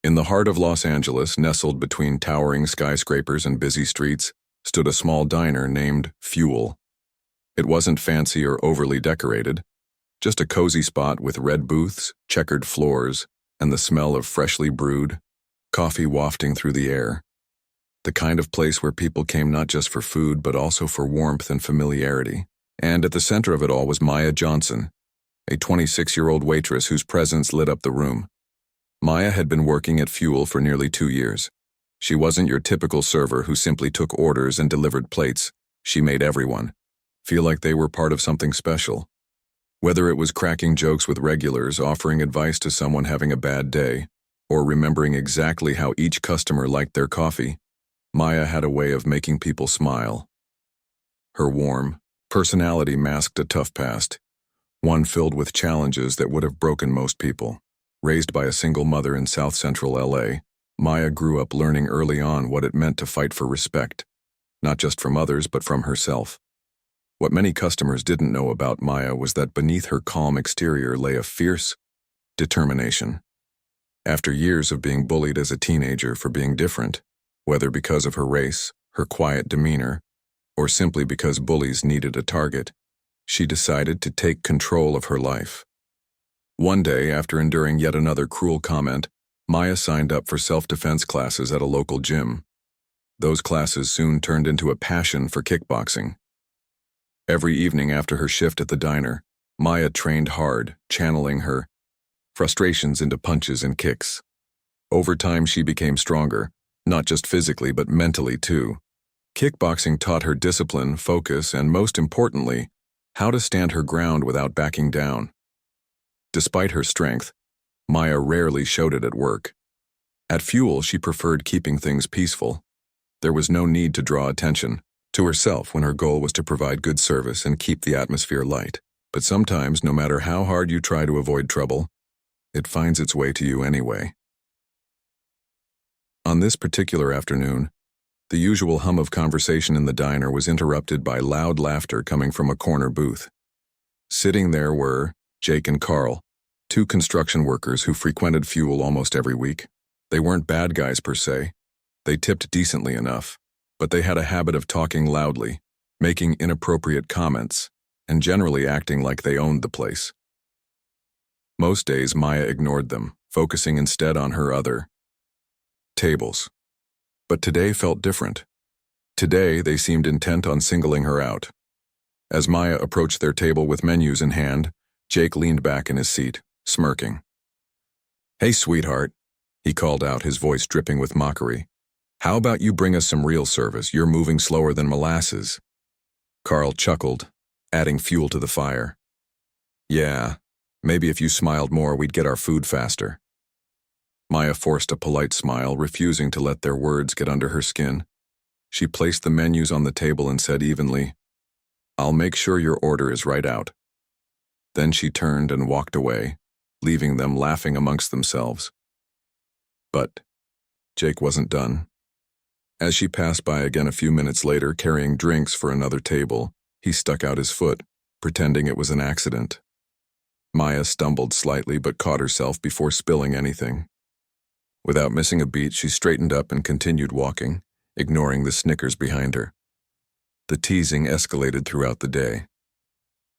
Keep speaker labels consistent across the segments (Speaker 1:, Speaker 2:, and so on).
Speaker 1: In the heart of Los Angeles, nestled between towering skyscrapers and busy streets, stood a small diner named Fuel. It wasn't fancy or overly decorated, just a cozy spot with red booths, checkered floors, and the smell of freshly brewed coffee wafting through the air. The kind of place where people came not just for food but also for warmth and familiarity. And at the center of it all was Maya Johnson, a 26-year-old waitress whose presence lit up the room. Maya had been working at Fuel for nearly 2 years. She wasn't your typical server who simply took orders and delivered plates. She made everyone feel like they were part of something special. Whether it was cracking jokes with regulars, offering advice to someone having a bad day, or remembering exactly how each customer liked their coffee, Maya had a way of making people smile. Her warm personality masked a tough past, one filled with challenges that would have broken most people. Raised by a single mother in South Central LA, Maya grew up learning early on what it meant to fight for respect, not just from others but from herself. What many customers didn't know about Maya was that beneath her calm exterior lay a fierce determination. After years of being bullied as a teenager for being different, whether because of her race, her quiet demeanor, or simply because bullies needed a target, she decided to take control of her life. One day, after enduring yet another cruel comment, Maya signed up for self-defense classes at a local gym. Those classes soon turned into a passion for kickboxing. Every evening after her shift at the diner, Maya trained hard, channeling her frustrations into punches and kicks. Over time, she became stronger, not just physically but mentally too. Kickboxing taught her discipline, focus, and most importantly, how to stand her ground without backing down. Despite her strength, Maya rarely showed it at work. At Fuel, she preferred keeping things peaceful. There was no need to draw attention to herself when her goal was to provide good service and keep the atmosphere light. But sometimes, no matter how hard you try to avoid trouble, it finds its way to you anyway. On this particular afternoon, the usual hum of conversation in the diner was interrupted by loud laughter coming from a corner booth. Sitting there were Jake and Carl, two construction workers who frequented Fuel almost every week. They weren't bad guys per se. They tipped decently enough, but they had a habit of talking loudly, making inappropriate comments, and generally acting like they owned the place. Most days Maya ignored them, focusing instead on her other tables. But today felt different. Today they seemed intent on singling her out. As Maya approached their table with menus in hand, Jake leaned back in his seat, smirking. "Hey, sweetheart," he called out, his voice dripping with mockery. "How about you bring us some real service? You're moving slower than molasses." Carl chuckled, adding fuel to the fire. "Yeah, maybe if you smiled more, we'd get our food faster." Maya forced a polite smile, refusing to let their words get under her skin. She placed the menus on the table and said evenly, "I'll make sure your order is right out." Then she turned and walked away, leaving them laughing amongst themselves. But Jake wasn't done. As she passed by again a few minutes later, carrying drinks for another table, he stuck out his foot, pretending it was an accident. Maya stumbled slightly but caught herself before spilling anything. Without missing a beat, she straightened up and continued walking, ignoring the snickers behind her. The teasing escalated throughout the day.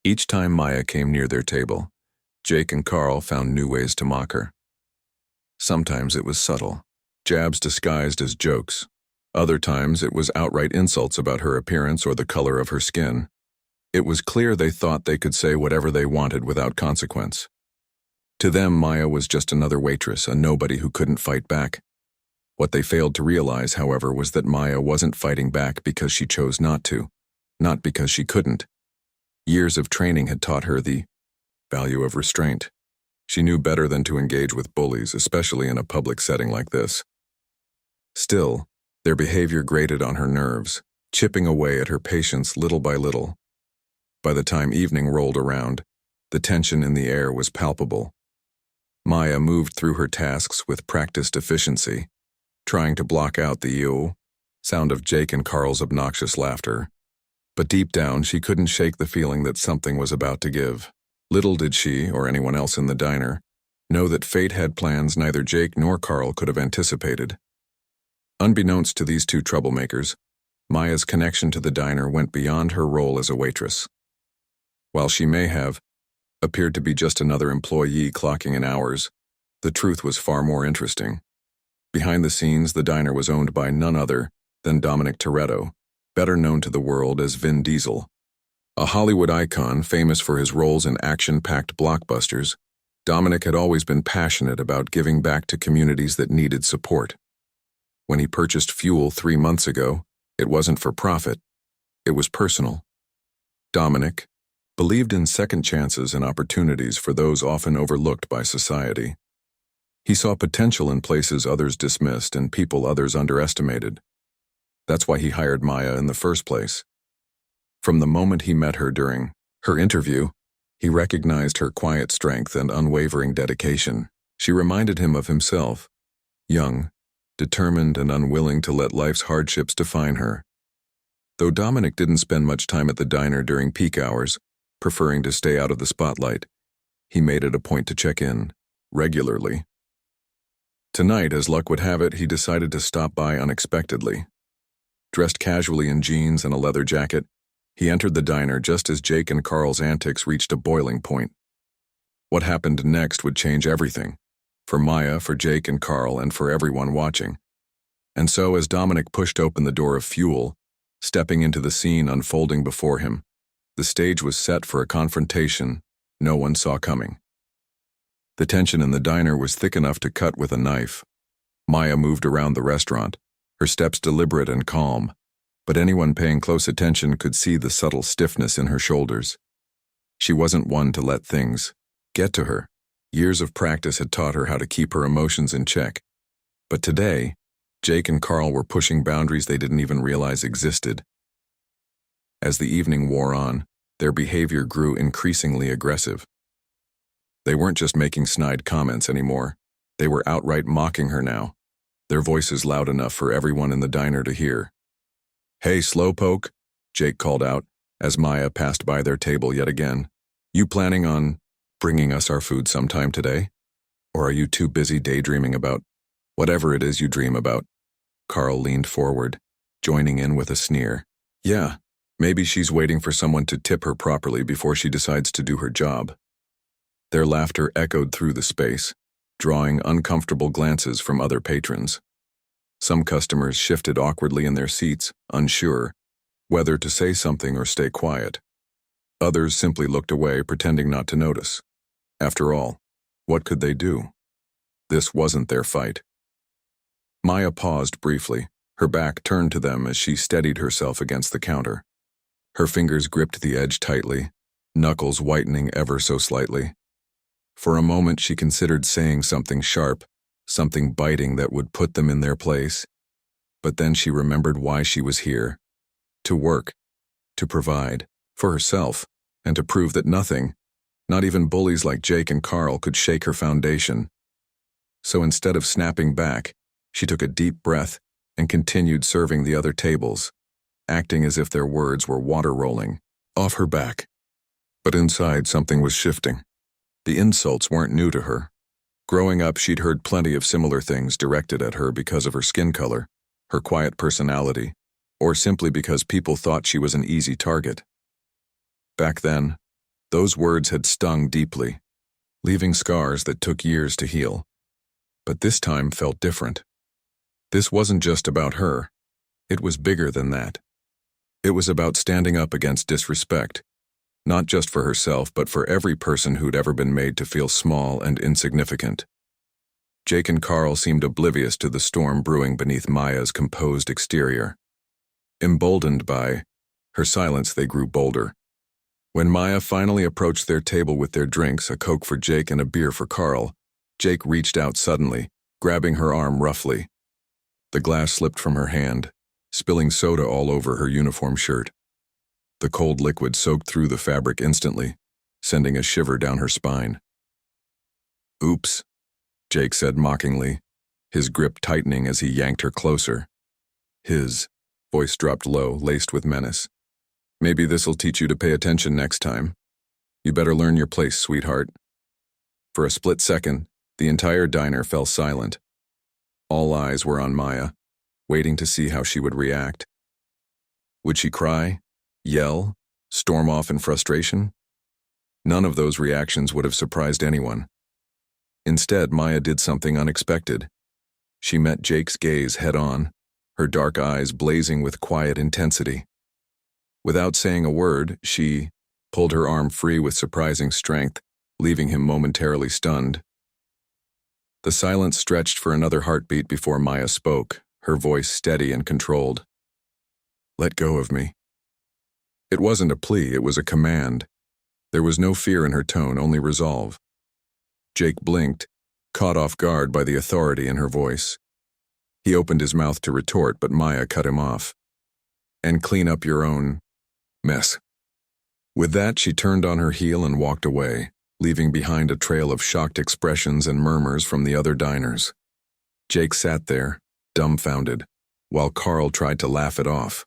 Speaker 1: Each time Maya came near their table, Jake and Carl found new ways to mock her. Sometimes it was subtle, jabs disguised as jokes. Other times it was outright insults about her appearance or the color of her skin. It was clear they thought they could say whatever they wanted without consequence. To them, Maya was just another waitress, a nobody who couldn't fight back. What they failed to realize, however, was that Maya wasn't fighting back because she chose not to, not because she couldn't. Years of training had taught her the value of restraint. She knew better than to engage with bullies, especially in a public setting like this. Still, their behavior grated on her nerves, chipping away at her patience little by little. By the time evening rolled around, the tension in the air was palpable. Maya moved through her tasks with practiced efficiency, trying to block out the sound of Jake and Carl's obnoxious laughter. But deep down, she couldn't shake the feeling that something was about to give. Little did she, or anyone else in the diner, Know that fate had plans neither Jake nor Carl could have anticipated. Unbeknownst to these two troublemakers, Maya's connection to the diner went beyond her role as a waitress. While she may have appeared to be just another employee clocking in hours, the truth was far more interesting. Behind the scenes, the diner was owned by none other than Dominic Toretto, better known to the world as Vin Diesel. A Hollywood icon famous for his roles in action-packed blockbusters, Dominic had always been passionate about giving back to communities that needed support. When he purchased fuel 3 months ago, it wasn't for profit, it was personal. Dominic believed in second chances and opportunities for those often overlooked by society. He saw potential in places others dismissed and people others underestimated. That's why he hired Maya in the first place. From the moment he met her during her interview, he recognized her quiet strength and unwavering dedication. She reminded him of himself, young, determined, and unwilling to let life's hardships define her. Though Dominic didn't spend much time at the diner during peak hours, preferring to stay out of the spotlight, he made it a point to check in regularly. Tonight, as luck would have it, he decided to stop by unexpectedly. Dressed casually in jeans and a leather jacket, he entered the diner just as Jake and Carl's antics reached a boiling point. What happened next would change everything, for Maya, for Jake and Carl, and for everyone watching. And so, as Dominic pushed open the door of fuel, stepping into the scene unfolding before him, the stage was set for a confrontation no one saw coming. The tension in the diner was thick enough to cut with a knife. Maya moved around the restaurant, her steps deliberate and calm, but anyone paying close attention could see the subtle stiffness in her shoulders. She wasn't one to let things get to her. Years of practice had taught her how to keep her emotions in check. But today, Jake and Carl were pushing boundaries they didn't even realize existed. As the evening wore on, their behavior grew increasingly aggressive. They weren't just making snide comments anymore. They were outright mocking her now, their voices loud enough for everyone in the diner to hear. "Hey, slowpoke," Jake called out as Maya passed by their table yet again. "You planning on bringing us our food sometime today? Or are you too busy daydreaming about whatever it is you dream about?" Carl leaned forward, joining in with a sneer. "Yeah, maybe she's waiting for someone to tip her properly before she decides to do her job." Their laughter echoed through the space, drawing uncomfortable glances from other patrons. Some customers shifted awkwardly in their seats, unsure whether to say something or stay quiet. Others simply looked away, pretending not to notice. After all, what could they do? This wasn't their fight. Maya paused briefly, her back turned to them as she steadied herself against the counter. Her fingers gripped the edge tightly, knuckles whitening ever so slightly. For a moment she considered saying something sharp, something biting that would put them in their place. But then she remembered why she was here. To work, to provide, for herself, and to prove that nothing, not even bullies like Jake and Carl, could shake her foundation. So instead of snapping back, she took a deep breath and continued serving the other tables, acting as if their words were water rolling off her back. But inside something was shifting. The insults weren't new to her. Growing up, she'd heard plenty of similar things directed at her because of her skin color, her quiet personality, or simply because people thought she was an easy target. Back then, those words had stung deeply, leaving scars that took years to heal. But this time felt different. This wasn't just about her. It was bigger than that. It was about standing up against disrespect, not just for herself, but for every person who'd ever been made to feel small and insignificant. Jake and Carl seemed oblivious to the storm brewing beneath Maya's composed exterior. Emboldened by her silence, they grew bolder. When Maya finally approached their table with their drinks, a Coke for Jake and a beer for Carl, Jake reached out suddenly, grabbing her arm roughly. The glass slipped from her hand, spilling soda all over her uniform shirt. The cold liquid soaked through the fabric instantly, sending a shiver down her spine. "Oops," Jake said mockingly, his grip tightening as he yanked her closer. His voice dropped low, laced with menace. "Maybe this'll teach you to pay attention next time. You better learn your place, sweetheart." For a split second, The entire diner fell silent. All eyes were on Maya, waiting to see how she would react. Would she cry, yell, storm off in frustration? None of those reactions would have surprised anyone. Instead, Maya did something unexpected. She met Jake's gaze head-on, her dark eyes blazing with quiet intensity. Without saying a word, she pulled her arm free with surprising strength, leaving him momentarily stunned. The silence stretched for another heartbeat before Maya spoke, her voice steady and controlled. "Let go of me." It wasn't a plea, it was a command. There was no fear in her tone, only resolve. Jake blinked, caught off guard by the authority in her voice. He opened his mouth to retort, but Maya cut him off. "And clean up your own mess." With that, she turned on her heel and walked away, leaving behind a trail of shocked expressions and murmurs from the other diners. Jake sat there, dumbfounded, while Carl tried to laugh it off.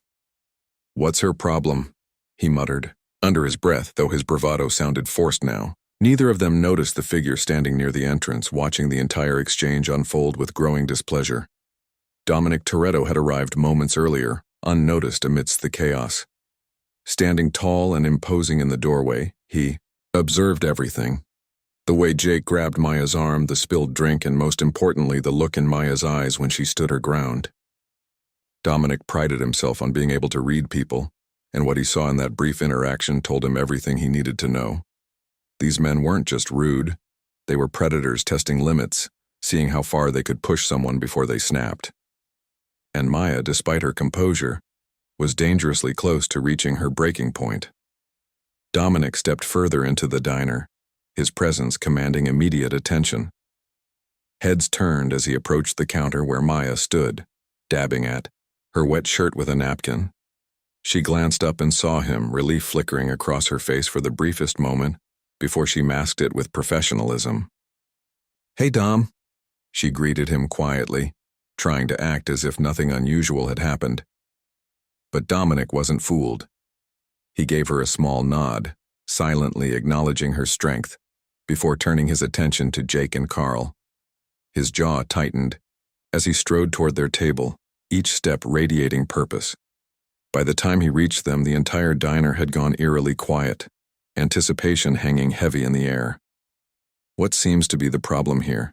Speaker 1: "What's her problem?" he muttered, under his breath, though his bravado sounded forced now. Neither of them noticed the figure standing near the entrance, watching the entire exchange unfold with growing displeasure. Dominic Toretto had arrived moments earlier, unnoticed amidst the chaos. Standing tall and imposing in the doorway, he observed everything. The way Jake grabbed Maya's arm, the spilled drink, and most importantly, the look in Maya's eyes when she stood her ground. Dominic prided himself on being able to read people, and what he saw in that brief interaction told him everything he needed to know. These men weren't just rude, they were predators testing limits, seeing how far they could push someone before they snapped. And Maya, despite her composure, was dangerously close to reaching her breaking point. Dominic stepped further into the diner, his presence commanding immediate attention. Heads turned as he approached the counter where Maya stood, dabbing at her wet shirt with a napkin. She glanced up and saw him, relief flickering across her face for the briefest moment, before she masked it with professionalism. "Hey, Dom," she greeted him quietly, trying to act as if nothing unusual had happened. But Dominic wasn't fooled. He gave her a small nod, silently acknowledging her strength, before turning his attention to Jake and Carl. His jaw tightened as he strode toward their table, each step radiating purpose. By the time he reached them, the entire diner had gone eerily quiet, anticipation hanging heavy in the air. "What seems to be the problem here?"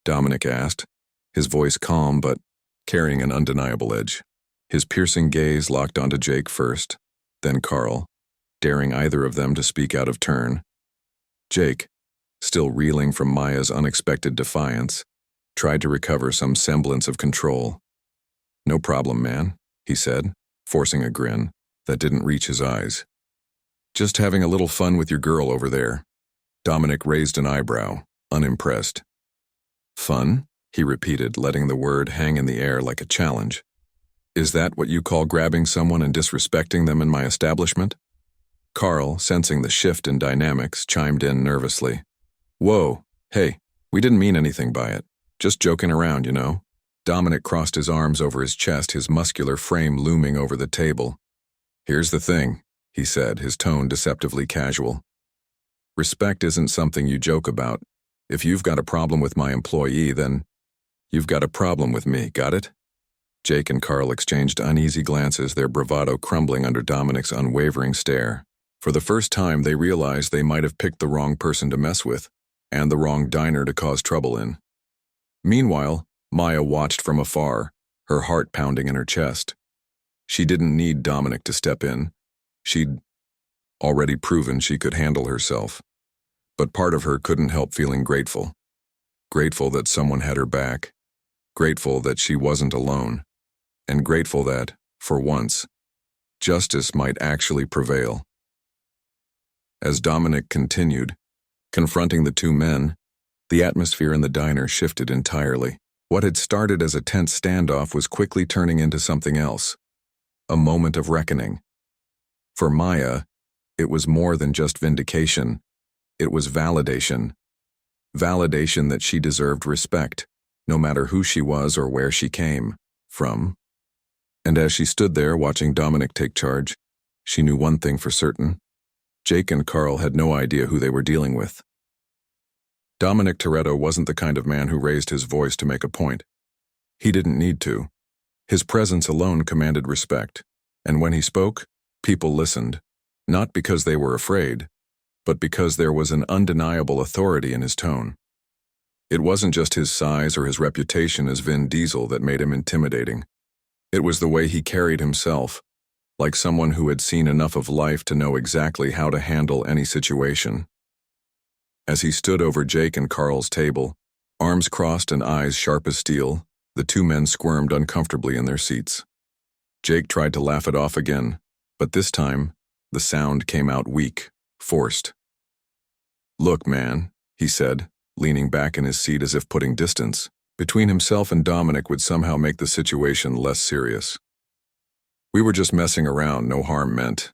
Speaker 1: Dominic asked, his voice calm but carrying an undeniable edge. His piercing gaze locked onto Jake first, then Carl, daring either of them to speak out of turn. Jake, still reeling from Maya's unexpected defiance, tried to recover some semblance of control. "No problem, man," he said, forcing a grin that didn't reach his eyes. "Just having a little fun with your girl over there." Dominic raised an eyebrow, unimpressed. "Fun?" he repeated, letting the word hang in the air like a challenge. "Is that what you call grabbing someone and disrespecting them in my establishment?" Carl, sensing the shift in dynamics, chimed in nervously. "Whoa, hey, we didn't mean anything by it. Just joking around, you know." Dominic crossed his arms over his chest, his muscular frame looming over the table. "Here's the thing," he said, his tone deceptively casual. "Respect isn't something you joke about. If you've got a problem with my employee, then you've got a problem with me, got it?" Jake and Carl exchanged uneasy glances, their bravado crumbling under Dominic's unwavering stare. For the first time, they realized they might have picked the wrong person to mess with, and the wrong diner to cause trouble in. Meanwhile, Maya watched from afar, her heart pounding in her chest. She didn't need Dominic to step in. She'd already proven she could handle herself. But part of her couldn't help feeling grateful. Grateful that someone had her back. Grateful that she wasn't alone. And grateful that, for once, justice might actually prevail. As Dominic continued, confronting the two men, the atmosphere in the diner shifted entirely. What had started as a tense standoff was quickly turning into something else. A moment of reckoning. For Maya, it was more than just vindication. It was validation. Validation that she deserved respect, no matter who she was or where she came from. And as she stood there watching Dominic take charge, she knew one thing for certain. Jake and Carl had no idea who they were dealing with. Dominic Toretto wasn't the kind of man who raised his voice to make a point. He didn't need to. His presence alone commanded respect, and when he spoke, people listened, not because they were afraid, but because there was an undeniable authority in his tone. It wasn't just his size or his reputation as Vin Diesel that made him intimidating. It was the way he carried himself, like someone who had seen enough of life to know exactly how to handle any situation. As he stood over Jake and Carl's table, arms crossed and eyes sharp as steel, the two men squirmed uncomfortably in their seats. Jake tried to laugh it off again, but this time, the sound came out weak, forced. "Look, man," he said, leaning back in his seat as if putting distance between himself and Dominic would somehow make the situation less serious. "We were just messing around, no harm meant."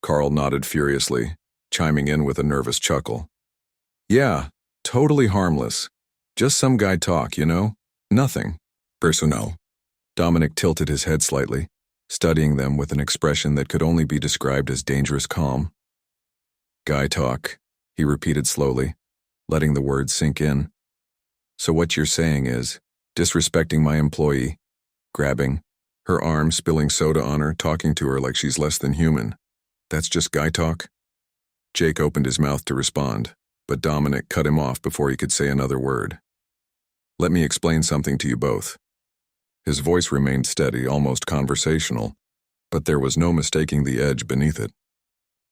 Speaker 1: Carl nodded furiously, chiming in with a nervous chuckle. "Yeah, totally harmless. Just some guy talk, you know? Nothing personal." Dominic tilted his head slightly, studying them with an expression that could only be described as dangerous calm. "Guy talk," he repeated slowly, letting the words sink in. "So what you're saying is, disrespecting my employee, grabbing her arm, spilling soda on her, talking to her like she's less than human. That's just guy talk?" Jake opened his mouth to respond, but Dominic cut him off before he could say another word. "Let me explain something to you both." His voice remained steady, almost conversational, but there was no mistaking the edge beneath it.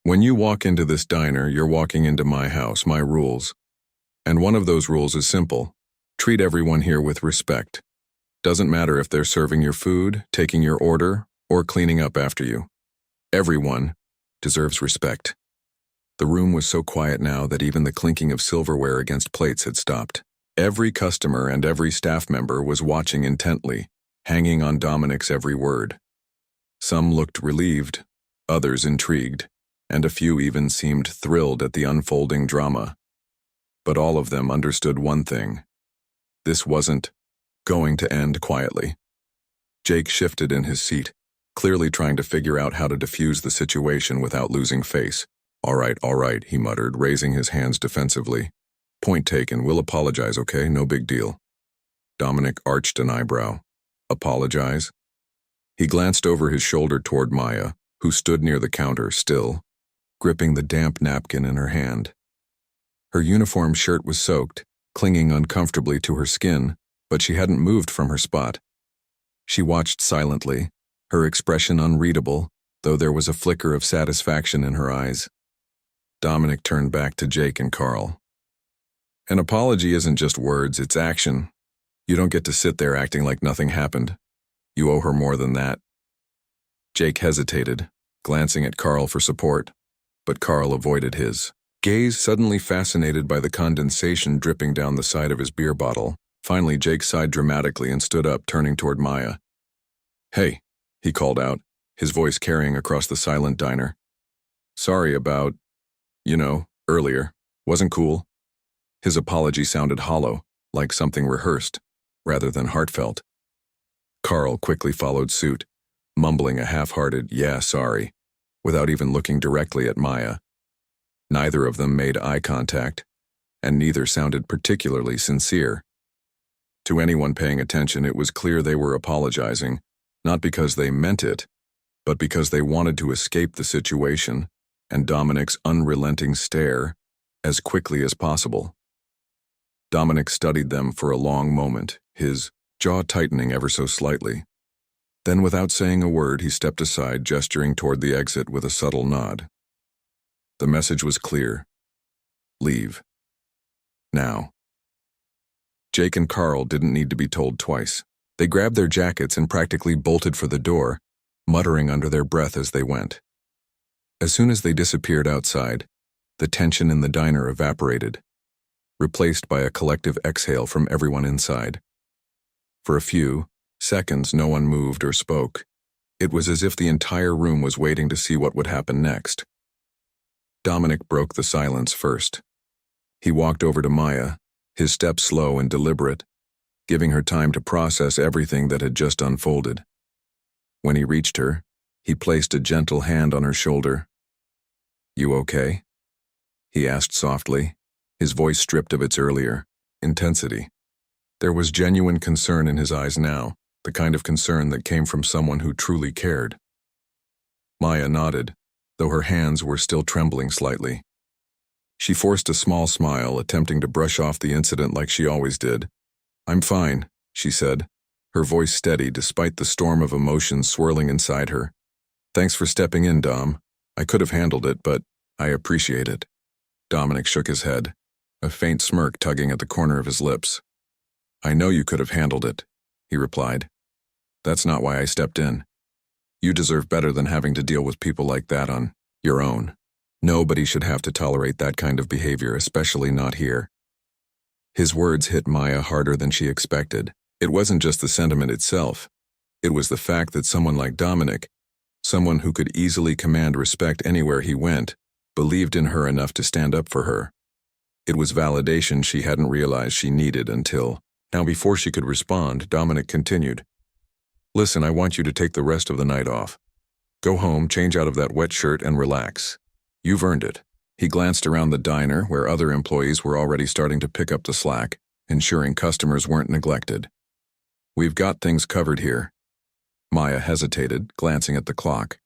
Speaker 1: "When you walk into this diner, you're walking into my house, my rules. And one of those rules is simple. Treat everyone here with respect. Doesn't matter if they're serving your food, taking your order, or cleaning up after you. Everyone deserves respect." The room was so quiet now that even the clinking of silverware against plates had stopped. Every customer and every staff member was watching intently, hanging on Dominic's every word. Some looked relieved, others intrigued, and a few even seemed thrilled at the unfolding drama. But all of them understood one thing. This wasn't going to end quietly. Jake shifted in his seat, clearly trying to figure out how to defuse the situation without losing face. All right, he muttered, raising his hands defensively. "Point taken, we'll apologize, okay? No big deal." Dominic arched an eyebrow. "Apologize?" He glanced over his shoulder toward Maya, who stood near the counter, still, gripping the damp napkin in her hand. Her uniform shirt was soaked, clinging uncomfortably to her skin, but she hadn't moved from her spot. She watched silently, her expression unreadable, though there was a flicker of satisfaction in her eyes. Dominic turned back to Jake and Carl. "An apology isn't just words, it's action. You don't get to sit there acting like nothing happened. You owe her more than that." Jake hesitated, glancing at Carl for support, but Carl avoided his gaze, suddenly fascinated by the condensation dripping down the side of his beer bottle. Finally, Jake sighed dramatically and stood up, turning toward Maya. "Hey," he called out, his voice carrying across the silent diner. "Sorry about, earlier. Wasn't cool." His apology sounded hollow, like something rehearsed, rather than heartfelt. Carl quickly followed suit, mumbling a half-hearted, "Yeah, sorry," without even looking directly at Maya. Neither of them made eye contact, and neither sounded particularly sincere. To anyone paying attention, it was clear they were apologizing, not because they meant it, but because they wanted to escape the situation and Dominic's unrelenting stare as quickly as possible. Dominic studied them for a long moment, his jaw tightening ever so slightly. Then, without saying a word, he stepped aside, gesturing toward the exit with a subtle nod. The message was clear. Leave. Now. Jake and Carl didn't need to be told twice. They grabbed their jackets and practically bolted for the door, muttering under their breath as they went. As soon as they disappeared outside, the tension in the diner evaporated, replaced by a collective exhale from everyone inside. For a few seconds, no one moved or spoke. It was as if the entire room was waiting to see what would happen next. Dominic broke the silence first. He walked over to Maya, his step slow and deliberate, giving her time to process everything that had just unfolded. When he reached her, he placed a gentle hand on her shoulder. "You okay?" he asked softly, his voice stripped of its earlier intensity. There was genuine concern in his eyes now, the kind of concern that came from someone who truly cared. Maya nodded, though her hands were still trembling slightly. She forced a small smile, attempting to brush off the incident like she always did. "I'm fine," she said, her voice steady despite the storm of emotions swirling inside her. "Thanks for stepping in, Dom. I could have handled it, but I appreciate it." Dominic shook his head, a faint smirk tugging at the corner of his lips. "I know you could have handled it," he replied. "That's not why I stepped in. You deserve better than having to deal with people like that on your own. Nobody should have to tolerate that kind of behavior, especially not here." His words hit Maya harder than she expected. It wasn't just the sentiment itself. It was the fact that someone like Dominic, someone who could easily command respect anywhere he went, believed in her enough to stand up for her. It was validation she hadn't realized she needed until... Now, before she could respond, Dominic continued. "Listen, I want you to take the rest of the night off. Go home, change out of that wet shirt, and relax. You've earned it." He glanced around the diner where other employees were already starting to pick up the slack, ensuring customers weren't neglected. "We've got things covered here." Maya hesitated, glancing at the clock.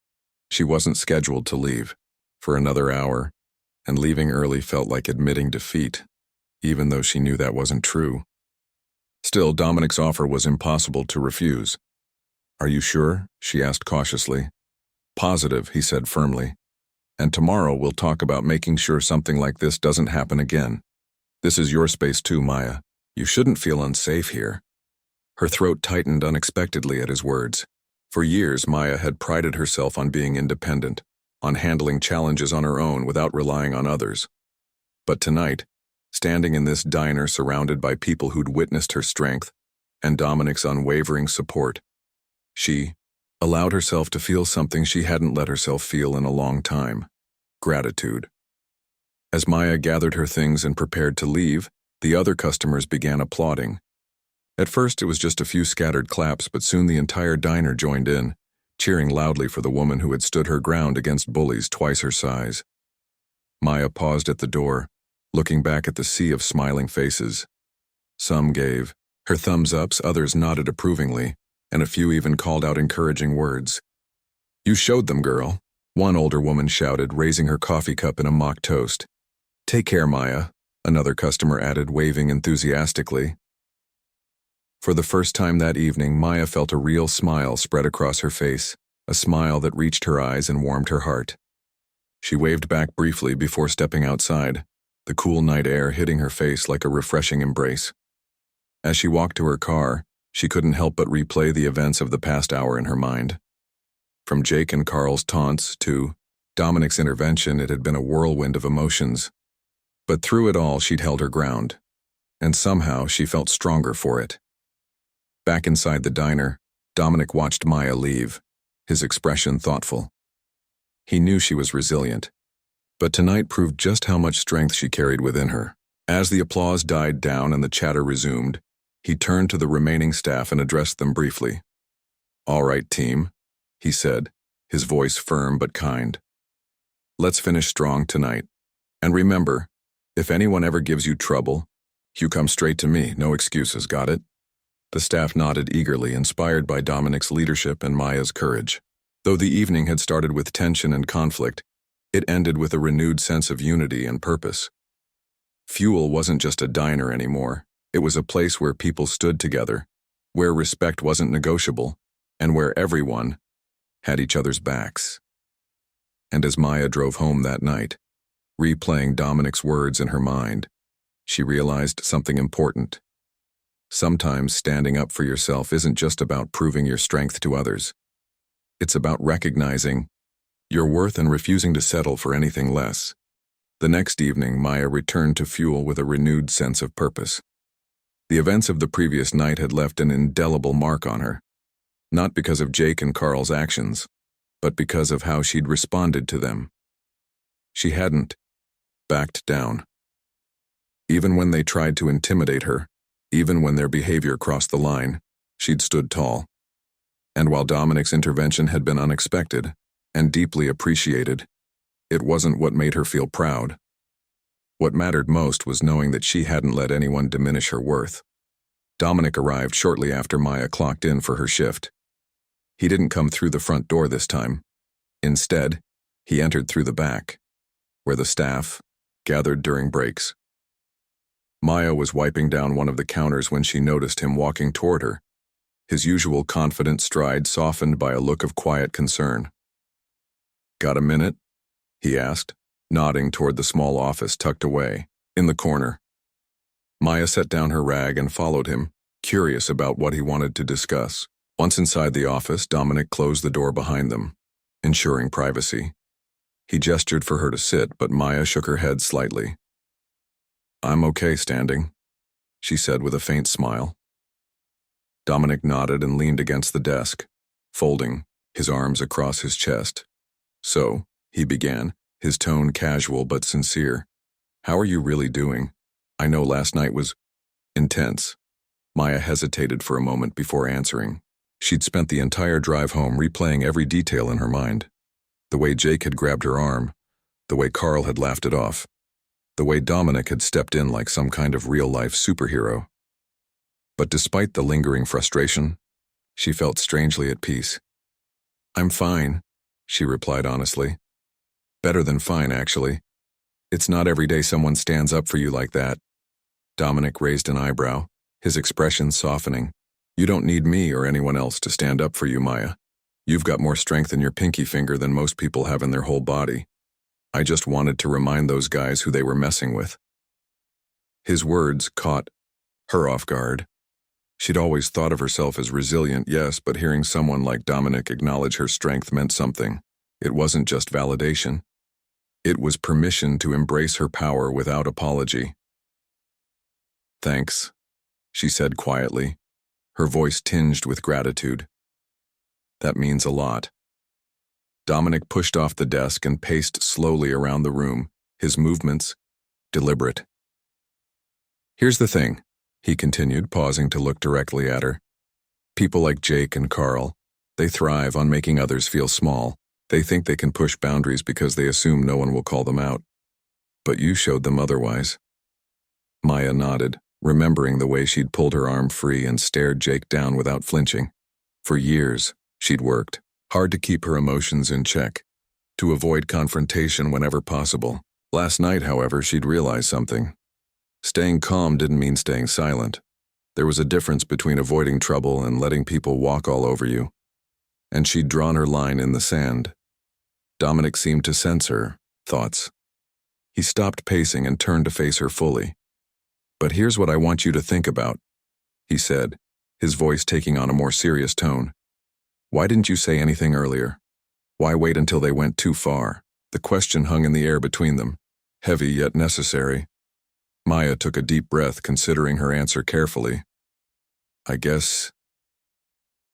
Speaker 1: She wasn't scheduled to leave for another hour, and leaving early felt like admitting defeat, even though she knew that wasn't true. Still, Dominic's offer was impossible to refuse. "Are you sure?" she asked cautiously. "Positive," he said firmly. "And tomorrow we'll talk about making sure something like this doesn't happen again. This is your space too, Maya. You shouldn't feel unsafe here." Her throat tightened unexpectedly at his words. For years, Maya had prided herself on being independent, on handling challenges on her own without relying on others. But tonight, standing in this diner surrounded by people who'd witnessed her strength and Dominic's unwavering support, she allowed herself to feel something she hadn't let herself feel in a long time: gratitude. As Maya gathered her things and prepared to leave, the other customers began applauding. At first it was just a few scattered claps, but soon the entire diner joined in, cheering loudly for the woman who had stood her ground against bullies twice her size. Maya paused at the door, looking back at the sea of smiling faces. Some gave her thumbs ups, others nodded approvingly, and a few even called out encouraging words. "You showed them, girl," one older woman shouted, raising her coffee cup in a mock toast. "Take care, Maya," another customer added, waving enthusiastically. For the first time that evening, Maya felt a real smile spread across her face, a smile that reached her eyes and warmed her heart. She waved back briefly before stepping outside, the cool night air hitting her face like a refreshing embrace. As she walked to her car, she couldn't help but replay the events of the past hour in her mind. From Jake and Carl's taunts to Dominic's intervention, it had been a whirlwind of emotions. But through it all, she'd held her ground, and somehow she felt stronger for it. Back inside the diner, Dominic watched Maya leave, his expression thoughtful. He knew she was resilient, but tonight proved just how much strength she carried within her. As the applause died down and the chatter resumed, he turned to the remaining staff and addressed them briefly. "All right, team," he said, his voice firm but kind. "Let's finish strong tonight. And remember, if anyone ever gives you trouble, you come straight to me, no excuses, got it?" The staff nodded eagerly, inspired by Dominic's leadership and Maya's courage. Though the evening had started with tension and conflict, it ended with a renewed sense of unity and purpose. Fuel wasn't just a diner anymore. It was a place where people stood together, where respect wasn't negotiable, and where everyone had each other's backs. And as Maya drove home that night, replaying Dominic's words in her mind, she realized something important. Sometimes standing up for yourself isn't just about proving your strength to others. It's about recognizing your worth and refusing to settle for anything less. The next evening, Maya returned to Fuel with a renewed sense of purpose. The events of the previous night had left an indelible mark on her, not because of Jake and Carl's actions, but because of how she'd responded to them. She hadn't backed down. Even when they tried to intimidate her, even when their behavior crossed the line, she'd stood tall. And while Dominic's intervention had been unexpected and deeply appreciated, it wasn't what made her feel proud. What mattered most was knowing that she hadn't let anyone diminish her worth. Dominic arrived shortly after Maya clocked in for her shift. He didn't come through the front door this time. Instead, he entered through the back, where the staff gathered during breaks. Maya was wiping down one of the counters when she noticed him walking toward her, his usual confident stride softened by a look of quiet concern. "Got a minute?" he asked, nodding toward the small office tucked away, in the corner. Maya set down her rag and followed him, curious about what he wanted to discuss. Once inside the office, Dominic closed the door behind them, ensuring privacy. He gestured for her to sit, but Maya shook her head slightly. "I'm okay standing," she said with a faint smile. Dominic nodded and leaned against the desk, folding his arms across his chest. "So," he began, his tone casual but sincere, "how are you really doing? I know last night was intense." Maya hesitated for a moment before answering. She'd spent the entire drive home replaying every detail in her mind. The way Jake had grabbed her arm, the way Carl had laughed it off, the way Dominic had stepped in like some kind of real-life superhero. But despite the lingering frustration, she felt strangely at peace. "I'm fine," she replied honestly. "Better than fine, actually. It's not every day someone stands up for you like that." Dominic raised an eyebrow, his expression softening. "You don't need me or anyone else to stand up for you, Maya. You've got more strength in your pinky finger than most people have in their whole body. I just wanted to remind those guys who they were messing with." His words caught her off guard. She'd always thought of herself as resilient, yes, but hearing someone like Dominic acknowledge her strength meant something. It wasn't just validation. It was permission to embrace her power without apology. "Thanks," she said quietly, her voice tinged with gratitude. "That means a lot." Dominic pushed off the desk and paced slowly around the room, his movements deliberate. "Here's the thing," he continued, pausing to look directly at her. "People like Jake and Carl, they thrive on making others feel small. They think they can push boundaries because they assume no one will call them out. But you showed them otherwise." Maya nodded, remembering the way she'd pulled her arm free and stared Jake down without flinching. For years, she'd worked hard to keep her emotions in check, to avoid confrontation whenever possible. Last night, however, she'd realized something. Staying calm didn't mean staying silent. There was a difference between avoiding trouble and letting people walk all over you. And she'd drawn her line in the sand. Dominic seemed to sense her thoughts. He stopped pacing and turned to face her fully. "But here's what I want you to think about," he said, his voice taking on a more serious tone. "Why didn't you say anything earlier? Why wait until they went too far?" The question hung in the air between them, heavy yet necessary. Maya took a deep breath, considering her answer carefully. "I guess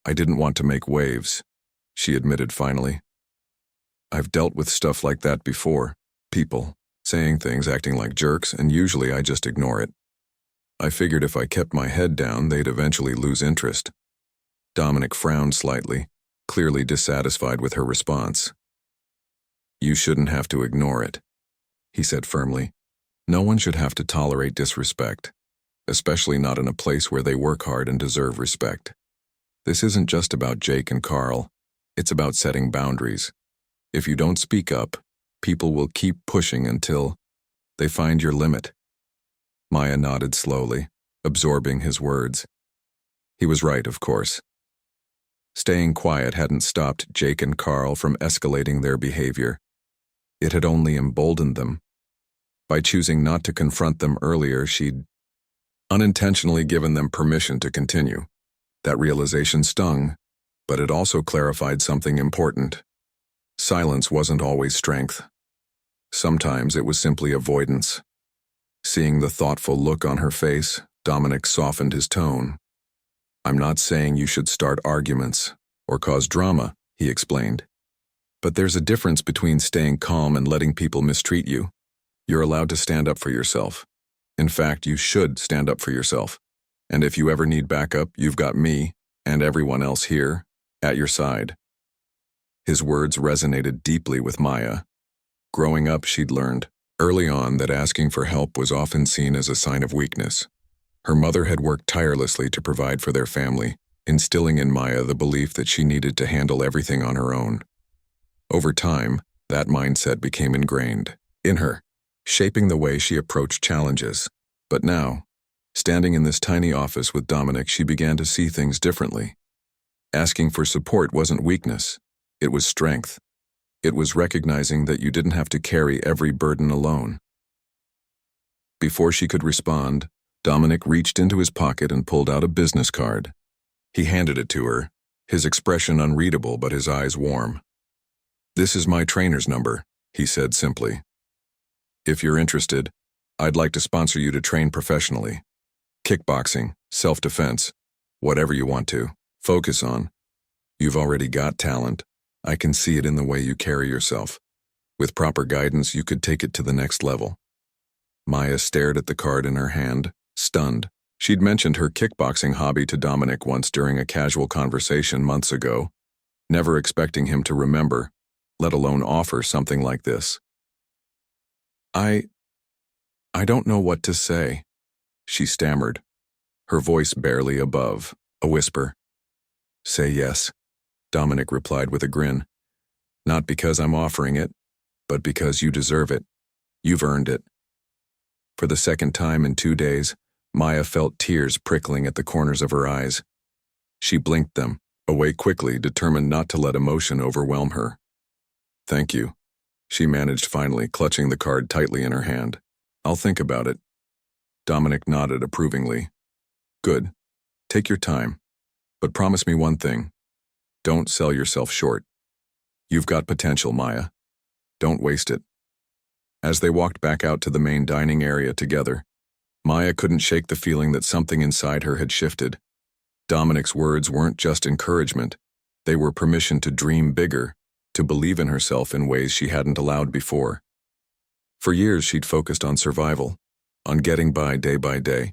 Speaker 1: I didn't want to make waves," she admitted finally. "I've dealt with stuff like that before. People saying things, acting like jerks, and usually I just ignore it. I figured if I kept my head down, they'd eventually lose interest." Dominic frowned slightly, clearly dissatisfied with her response. "You shouldn't have to ignore it," he said firmly. "No one should have to tolerate disrespect, especially not in a place where they work hard and deserve respect. This isn't just about Jake and Carl. It's about setting boundaries. If you don't speak up, people will keep pushing until they find your limit." Maya nodded slowly, absorbing his words. He was right, of course. Staying quiet hadn't stopped Jake and Carl from escalating their behavior. It had only emboldened them. By choosing not to confront them earlier, she'd unintentionally given them permission to continue. That realization stung, but it also clarified something important. Silence wasn't always strength. Sometimes it was simply avoidance. Seeing the thoughtful look on her face, Dominic softened his tone. "I'm not saying you should start arguments or cause drama," he explained. "But there's a difference between staying calm and letting people mistreat you. You're allowed to stand up for yourself. In fact, you should stand up for yourself. And if you ever need backup, you've got me and everyone else here at your side." His words resonated deeply with Maya. Growing up, she'd learned, Early on, that asking for help was often seen as a sign of weakness. Her mother had worked tirelessly to provide for their family, instilling in Maya the belief that she needed to handle everything on her own. Over time, that mindset became ingrained in her, shaping the way she approached challenges. But now, standing in this tiny office with Dominic, she began to see things differently. Asking for support wasn't weakness, it was strength. It was recognizing that you didn't have to carry every burden alone. Before she could respond, Dominic reached into his pocket and pulled out a business card. He handed it to her, his expression unreadable but his eyes warm. "This is my trainer's number," he said simply. "If you're interested, I'd like to sponsor you to train professionally. Kickboxing, self-defense, whatever you want to. Focus on. You've already got talent. I can see it in the way you carry yourself. With proper guidance, you could take it to the next level." Maya stared at the card in her hand, stunned. She'd mentioned her kickboxing hobby to Dominic once during a casual conversation months ago, never expecting him to remember, let alone offer something like this. I don't know what to say," she stammered, her voice barely above a whisper. "Say yes," Dominic replied with a grin. "Not because I'm offering it, but because you deserve it. You've earned it." For the second time in 2 days, Maya felt tears prickling at the corners of her eyes. She blinked them away quickly, determined not to let emotion overwhelm her. "Thank you," she managed finally, clutching the card tightly in her hand. "I'll think about it." Dominic nodded approvingly. "Good. Take your time. But promise me one thing. Don't sell yourself short. You've got potential, Maya. Don't waste it." As they walked back out to the main dining area together, Maya couldn't shake the feeling that something inside her had shifted. Dominic's words weren't just encouragement. They were permission to dream bigger, to believe in herself in ways she hadn't allowed before. For years, she'd focused on survival, on getting by day.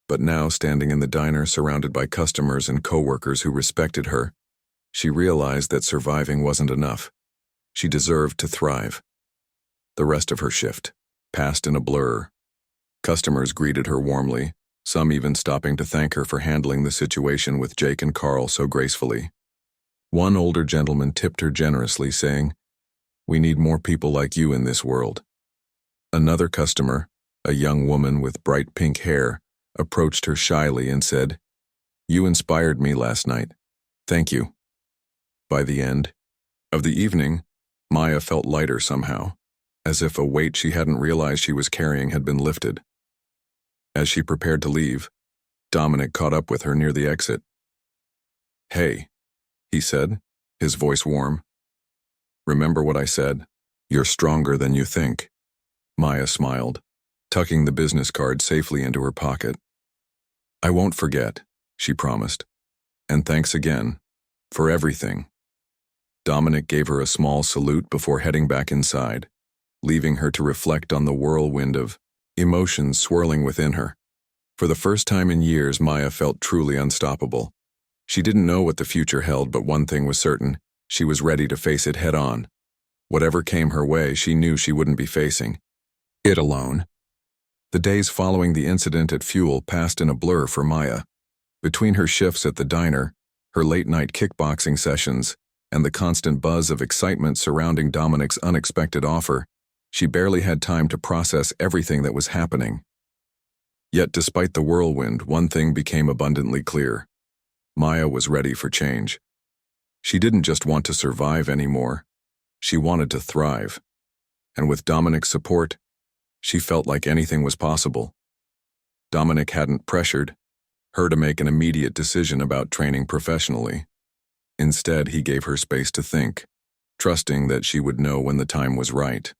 Speaker 1: But now, standing in the diner surrounded by customers and coworkers who respected her, she realized that surviving wasn't enough. She deserved to thrive. The rest of her shift passed in a blur. Customers greeted her warmly, some even stopping to thank her for handling the situation with Jake and Carl so gracefully. One older gentleman tipped her generously, saying, "We need more people like you in this world." Another customer, a young woman with bright pink hair, approached her shyly and said, "You inspired me last night. Thank you." By the end of the evening, Maya felt lighter somehow, as if a weight she hadn't realized she was carrying had been lifted. As she prepared to leave, Dominic caught up with her near the exit. "Hey," he said, his voice warm. "Remember what I said? You're stronger than you think." Maya smiled, tucking the business card safely into her pocket. "I won't forget," she promised. "And thanks again, for everything." Dominic gave her a small salute before heading back inside, leaving her to reflect on the whirlwind of emotions swirling within her. For the first time in years, Maya felt truly unstoppable. She didn't know what the future held, but one thing was certain: she was ready to face it head on. Whatever came her way, she knew she wouldn't be facing it alone. The days following the incident at Fuel passed in a blur for Maya. Between her shifts at the diner, her late-night kickboxing sessions, and the constant buzz of excitement surrounding Dominic's unexpected offer, she barely had time to process everything that was happening. Yet despite the whirlwind, one thing became abundantly clear. Maya was ready for change. She didn't just want to survive anymore. She wanted to thrive. And with Dominic's support, she felt like anything was possible. Dominic hadn't pressured her to make an immediate decision about training professionally. Instead, he gave her space to think, trusting that she would know when the time was right.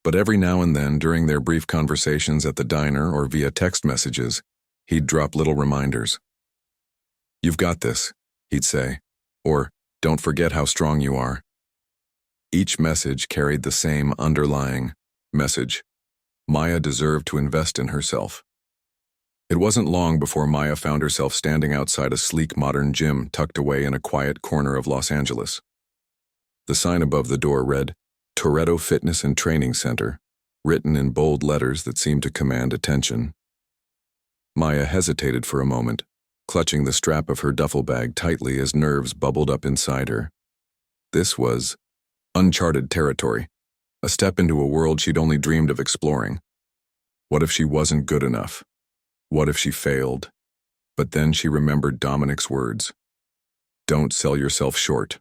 Speaker 1: But every now and then, during their brief conversations at the diner or via text messages, he'd drop little reminders. "You've got this," he'd say, or "Don't forget how strong you are." Each message carried the same underlying message: Maya deserved to invest in herself. It wasn't long before Maya found herself standing outside a sleek modern gym tucked away in a quiet corner of Los Angeles. The sign above the door read, "Toretto Fitness and Training Center," written in bold letters that seemed to command attention. Maya hesitated for a moment, clutching the strap of her duffel bag tightly as nerves bubbled up inside her. This was uncharted territory, a step into a world she'd only dreamed of exploring. What if she wasn't good enough? What if she failed? But then she remembered Dominic's words. Don't sell yourself short.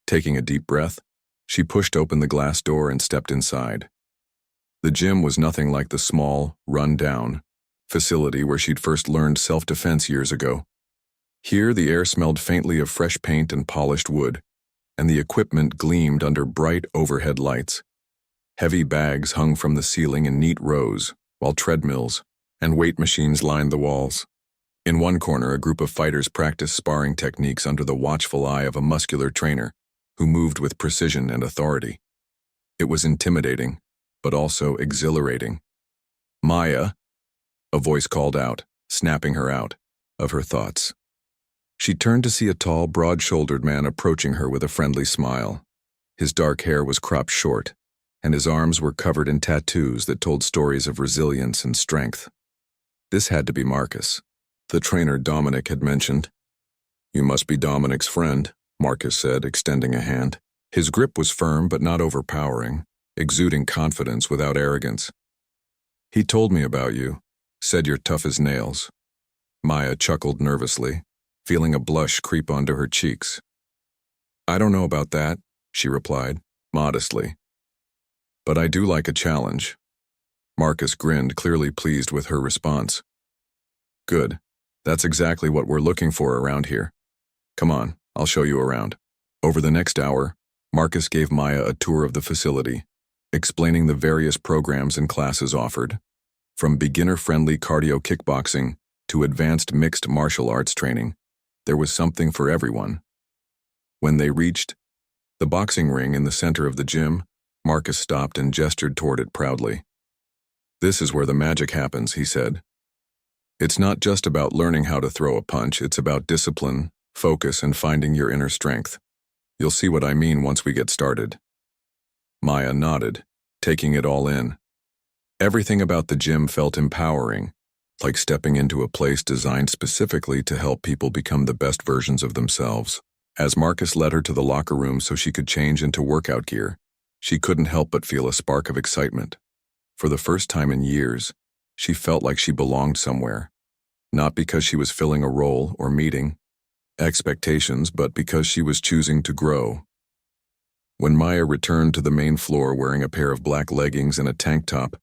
Speaker 1: Taking a deep breath, she pushed open the glass door and stepped inside. The gym was nothing like the small, run-down facility where she'd first learned self-defense years ago. Here, the air smelled faintly of fresh paint and polished wood, and the equipment gleamed under bright overhead lights. Heavy bags hung from the ceiling in neat rows, while treadmills and weight machines lined the walls. In one corner, a group of fighters practiced sparring techniques under the watchful eye of a muscular trainer who moved with precision and authority. It was intimidating, but also exhilarating. Maya, a voice called out, snapping her out of her thoughts. She turned to see a tall, broad-shouldered man approaching her with a friendly smile. His dark hair was cropped short, and his arms were covered in tattoos that told stories of resilience and strength. This had to be Marcus, the trainer Dominic had mentioned. You must be Dominic's friend, Marcus said, extending a hand. His grip was firm but not overpowering, exuding confidence without arrogance. He told me about you, said you're tough as nails. Maya chuckled nervously, feeling a blush creep onto her cheeks. I don't know about that, she replied, modestly. But I do like a challenge. Marcus grinned, clearly pleased with her response. Good. That's exactly what we're looking for around here. Come on, I'll show you around. Over the next hour, Marcus gave Maya a tour of the facility, explaining the various programs and classes offered, from beginner-friendly cardio kickboxing to advanced mixed martial arts training. There was something for everyone. When they reached the boxing ring in the center of the gym, Marcus stopped and gestured toward it proudly. This is where the magic happens, he said. It's not just about learning how to throw a punch, it's about discipline, focus, and finding your inner strength. You'll see what I mean once we get started. Maya nodded, taking it all in. Everything about the gym felt empowering, like stepping into a place designed specifically to help people become the best versions of themselves. As Marcus led her to the locker room so she could change into workout gear, she couldn't help but feel a spark of excitement. For the first time in years, she felt like she belonged somewhere, not because she was filling a role or meeting expectations, but because she was choosing to grow. When Maya returned to the main floor wearing a pair of black leggings and a tank top,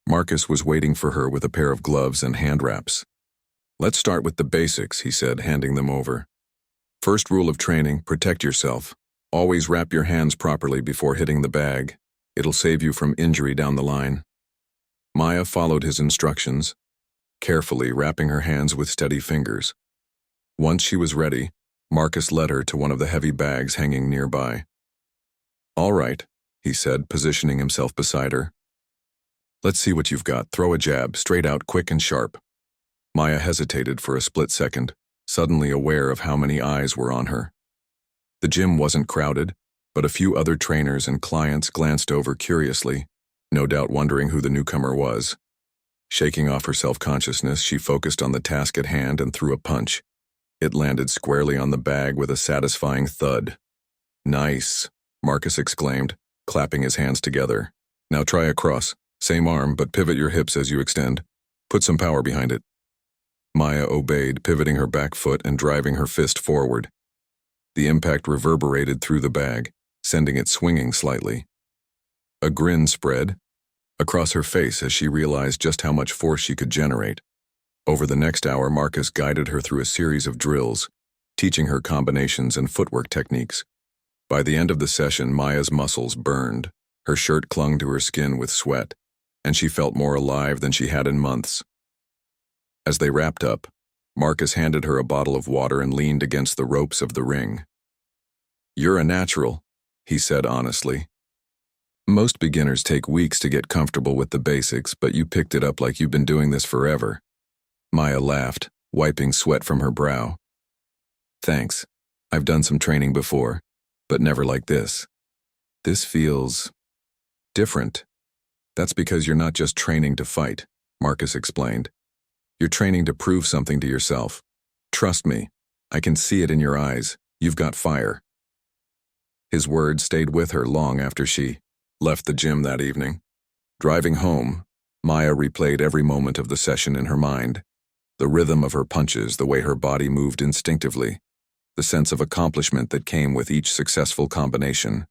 Speaker 1: Marcus was waiting for her with a pair of gloves and hand wraps. Let's start with the basics, he said, handing them over. First rule of training, protect yourself. Always wrap your hands properly before hitting the bag. It'll save you from injury down the line. Maya followed his instructions, carefully wrapping her hands with steady fingers. Once she was ready, Marcus led her to one of the heavy bags hanging nearby. All right, he said, positioning himself beside her. Let's see what you've got. Throw a jab, straight out, quick and sharp. Maya hesitated for a split second, suddenly aware of how many eyes were on her. The gym wasn't crowded, but a few other trainers and clients glanced over curiously, no doubt wondering who the newcomer was. Shaking off her self-consciousness, she focused on the task at hand and threw a punch. It landed squarely on the bag with a satisfying thud. Nice, Marcus exclaimed, clapping his hands together. Now try a cross. Same arm, but pivot your hips as you extend. Put some power behind it. Maya obeyed, pivoting her back foot and driving her fist forward. The impact reverberated through the bag, sending it swinging slightly. A grin spread across her face as she realized just how much force she could generate. Over the next hour, Marcus guided her through a series of drills, teaching her combinations and footwork techniques. By the end of the session, Maya's muscles burned, her shirt clung to her skin with sweat, and she felt more alive than she had in months. As they wrapped up, Marcus handed her a bottle of water and leaned against the ropes of the ring. You're a natural, he said honestly. Most beginners take weeks to get comfortable with the basics, but you picked it up like you've been doing this forever. Maya laughed, wiping sweat from her brow. Thanks. I've done some training before, but never like this. This feels different. That's because you're not just training to fight, Marcus explained. You're training to prove something to yourself. Trust me, I can see it in your eyes. You've got fire. His words stayed with her long after she left the gym that evening. Driving home, Maya replayed every moment of the session in her mind. The rhythm of her punches, the way her body moved instinctively, the sense of accomplishment that came with each successful combination.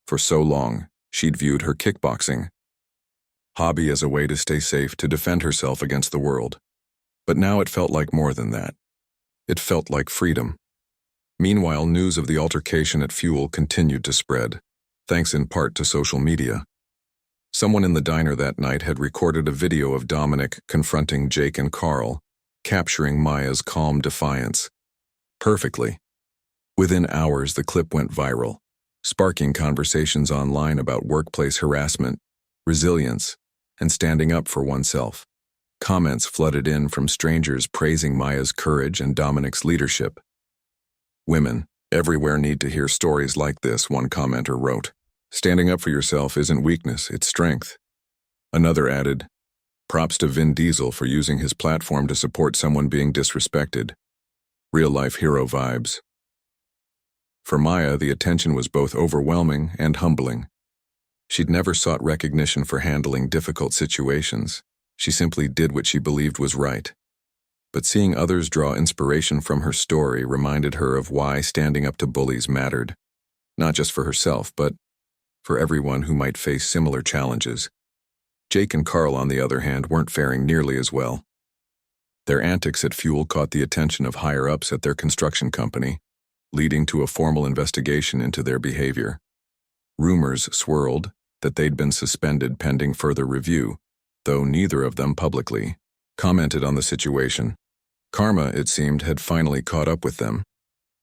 Speaker 1: For so long, she'd viewed her kickboxing hobby as a way to stay safe, to defend herself against the world. But now it felt like more than that. It felt like freedom. Meanwhile, news of the altercation at Fuel continued to spread, thanks in part to social media. Someone in the diner that night had recorded a video of Dominic confronting Jake and Carl, capturing Maya's calm defiance perfectly. Within hours, the clip went viral, sparking conversations online about workplace harassment, resilience, and standing up for oneself. Comments flooded in from strangers praising Maya's courage and Dominic's leadership. Women everywhere need to hear stories like this, one commenter wrote. Standing up for yourself isn't weakness, it's strength. Another added, props to Vin Diesel for using his platform to support someone being disrespected. Real-life hero vibes. For Maya, the attention was both overwhelming and humbling. She'd never sought recognition for handling difficult situations. She simply did what she believed was right. But seeing others draw inspiration from her story reminded her of why standing up to bullies mattered. Not just for herself, but for everyone who might face similar challenges. Jake and Carl, on the other hand, weren't faring nearly as well. Their antics at Fuel caught the attention of higher-ups at their construction company, leading to a formal investigation into their behavior. Rumors swirled that they'd been suspended pending further review, though neither of them publicly commented on the situation. Karma, it seemed, had finally caught up with them.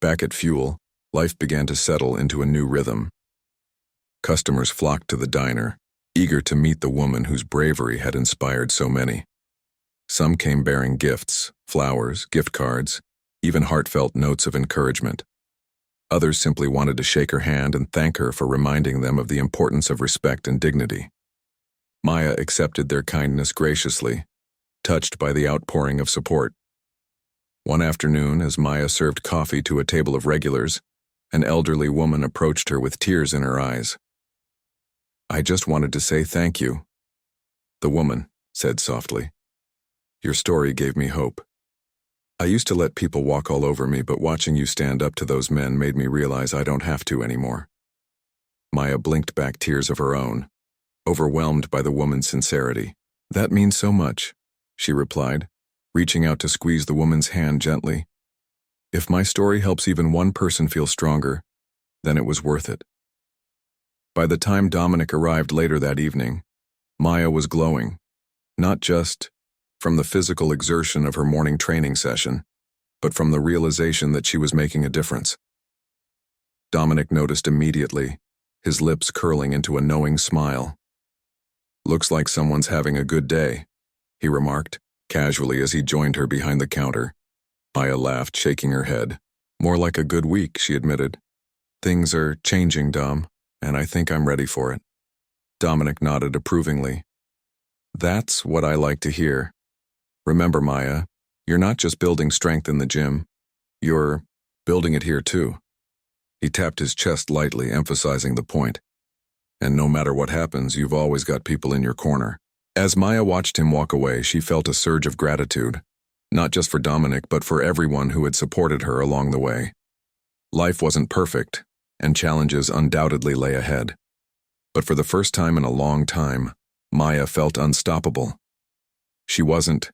Speaker 1: Back at Fuel, life began to settle into a new rhythm. Customers flocked to the diner, eager to meet the woman whose bravery had inspired so many. Some came bearing gifts, flowers, gift cards, even heartfelt notes of encouragement. Others simply wanted to shake her hand and thank her for reminding them of the importance of respect and dignity. Maya accepted their kindness graciously, touched by the outpouring of support. One afternoon, as Maya served coffee to a table of regulars, an elderly woman approached her with tears in her eyes. "I just wanted to say thank you," the woman said softly. "Your story gave me hope. I used to let people walk all over me, but watching you stand up to those men made me realize I don't have to anymore." Maya blinked back tears of her own, overwhelmed by the woman's sincerity. "That means so much," she replied, reaching out to squeeze the woman's hand gently. "If my story helps even one person feel stronger, then it was worth it." By the time Dominic arrived later that evening, Maya was glowing, not just from the physical exertion of her morning training session, but from the realization that she was making a difference. Dominic noticed immediately, his lips curling into a knowing smile. "Looks like someone's having a good day," he remarked, casually as he joined her behind the counter. Maya laughed, shaking her head. "More like a good week," she admitted. "Things are changing, Dom, and I think I'm ready for it." Dominic nodded approvingly. "That's what I like to hear. Remember, Maya, you're not just building strength in the gym. You're building it here too." He tapped his chest lightly, emphasizing the point. "And no matter what happens, you've always got people in your corner." As Maya watched him walk away, she felt a surge of gratitude, not just for Dominic, but for everyone who had supported her along the way. Life wasn't perfect, and challenges undoubtedly lay ahead. But for the first time in a long time, Maya felt unstoppable. She wasn't